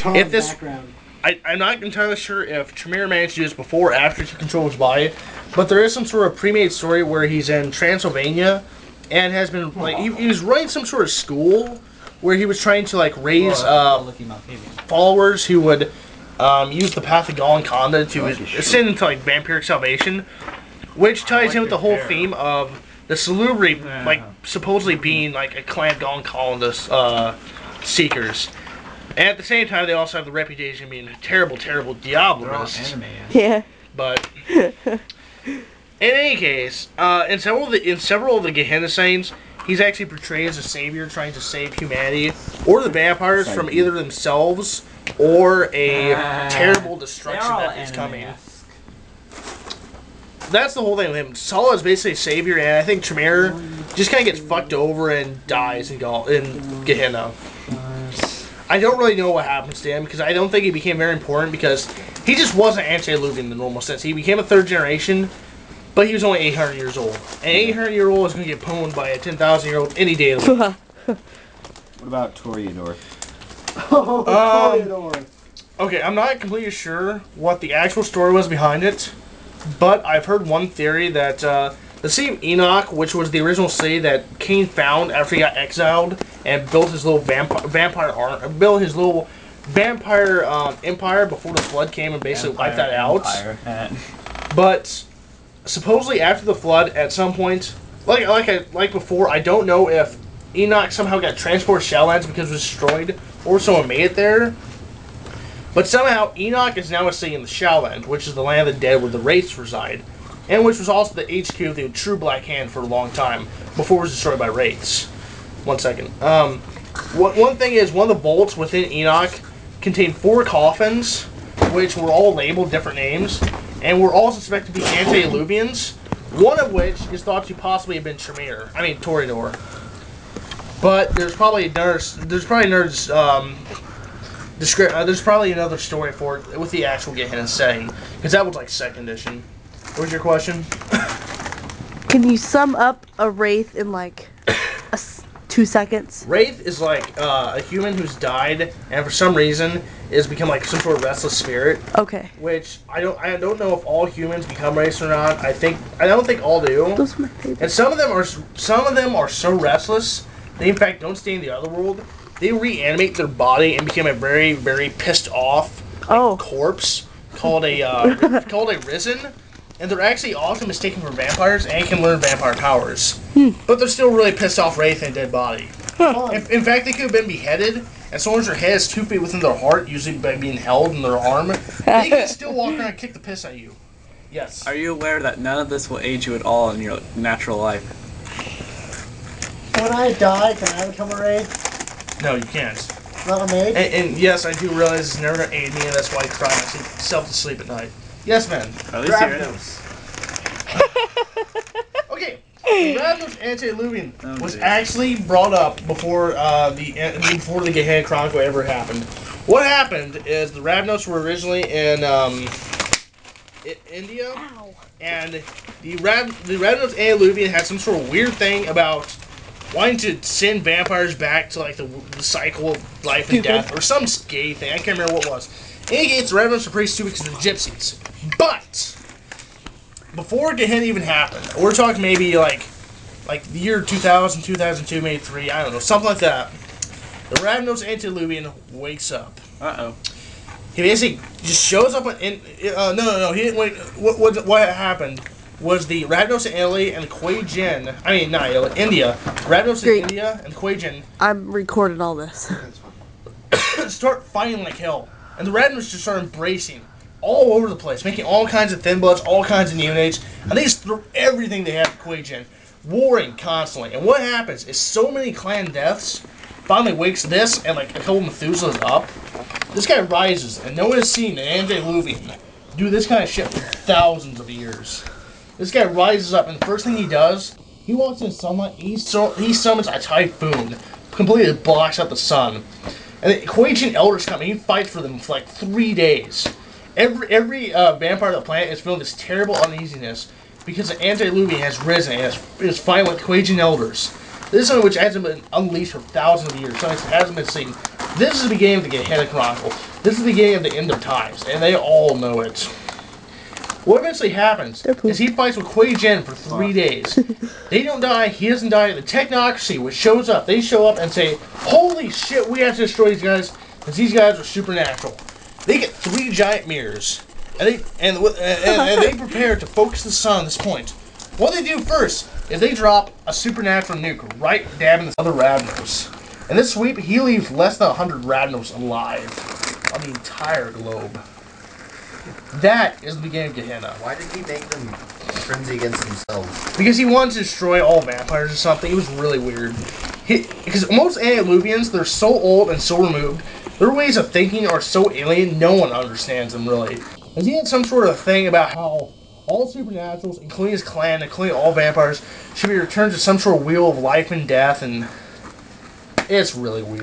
If this, I'm not entirely sure if Tremere managed to do this before or after he took control of his body, but there is some sort of pre-made story where he's in Transylvania and has been like he was running some sort of school where he was trying to like raise followers who would use the path of Galen Conda to ascend into like vampiric salvation, which ties in with the whole theme of the Salubri like supposedly being like a clan of Galen Conda seekers. And at the same time, they also have the reputation of being terrible, terrible Diablerists. Yeah. But in any case, in several of the Gehenna sayings, he's actually portrayed as a savior trying to save humanity or the vampires from either themselves or a terrible destruction that is coming. That's the whole thing with him. Saul is basically a savior, and I think Tremere just kind of gets fucked over and dies in Gehenna. I don't really know what happens to him because I don't think he became very important because he just wasn't antediluvian in the normal sense. He became a third generation, but he was only 800 years old. An 800-year-old is going to get pwned by a 10,000-year-old any day of the week. What about Toreador? Okay, I'm not completely sure what the actual story was behind it, but I've heard one theory that the same Enoch, which was the original city that Cain found after he got exiled and built his little vampire empire before the flood came and basically wiped that out. But supposedly after the flood, at some point, like before, I don't know if Enoch somehow got transported to Shadowlands because it was destroyed or someone made it there. But somehow Enoch is now a city in the Shadowlands, which is the land of the dead where the Wraiths reside. And which was also the HQ of the True Black Hand for a long time, before it was destroyed by Wraiths. One second. One thing is, one of the vaults within Enoch contained 4 coffins, which were all labeled different names, and were all suspected to be antediluvians, one of which is thought to possibly have been Toreador. But there's probably another story for it with the actual Gehenna saying, because that was like 2nd edition. What was your question? Can you sum up a Wraith in like 2 seconds? Wraith is like a human who's died and for some reason is become like some sort of restless spirit. Okay. Which I don't know if all humans become wraiths or not. I don't think all do. Those are my favorite. And some of them are so restless they in fact don't stay in the other world. They reanimate their body and become a very, very pissed off corpse called a risen. And they're actually often mistaken for vampires and can learn vampire powers. But they're still really pissed off Wraith and dead body. In fact, they could have been beheaded, as long as their head is 2 feet within their heart, usually by being held in their arm, they can still walk around and kick the piss out of you. Yes. Are you aware that none of this will age you at all in your natural life? When I die, can I become a Wraith? No, you can't. Not a maid? And yes, I do realize it's never going to aid me, and that's why I cry myself to sleep at night. Yes, man. At least Ravnos. Okay, Ravnos Antediluvian was actually brought up before the Gehenna Chronicle ever happened. What happened is the Ravnos were originally in India, and the Ravnos Antediluvian had some sort of weird thing about wanting to send vampires back to like the cycle of life and death, or some gay thing. I can't remember what it was. In any case, the Ravnos were pretty stupid because of the gypsies. But before Gehenna even happened, we're talking maybe like the year 2000, 2002, maybe 3, I don't know, something like that. The Ravnos Antediluvian wakes up. He basically just shows up he didn't wait. What happened was the Ravnos in Italy and Kuei Jin. I mean, not Italy, India. Ravnos in India and Kuei Jin. I'm recording all this. Start fighting like hell. And the Ravnos just start embracing all over the place, making all kinds of thin bloods, all kinds of neonates, and they just throw everything they have at Kuei Jin, warring constantly. And what happens is so many clan deaths finally wakes this and like a couple Methuselahs up. This guy rises, and no one has seen an Antediluvian do this kind of shit for thousands of years. This guy rises up, and the first thing he does, he walks in sunlight, he summons a typhoon, completely blocks out the sun. And the Kuei Jin elders come, and he fights for them for like 3 days. Every vampire on the planet is feeling this terrible uneasiness because the Antediluvian has risen and is fighting with Kuei Jin elders. This is something which hasn't been unleashed for thousands of years. Something that hasn't been seen. This is the beginning of the Gehenna Chronicle. This is the beginning of the end of times, and they all know it. What eventually happens is he fights with Kuei Jin for 3 days. They don't die, he doesn't die. The Technocracy, which shows up, they show up and say, holy shit, we have to destroy these guys, because these guys are supernatural. They get 3 giant mirrors, and they prepare to focus the sun at this point. What they do first is they drop a supernatural nuke right dab in this other Ravnos. In this sweep, he leaves less than 100 Ravnos alive on the entire globe. That is the beginning of Gehenna. Why did he make them frenzy against themselves? Because he wanted to destroy all vampires or something. It was really weird. Because most antediluvians, they're so old and so removed. Their ways of thinking are so alien, no one understands them, really. And he had some sort of thing about how all supernaturals, including his clan, including all vampires, should be returned to some sort of wheel of life and death, and it's really weird.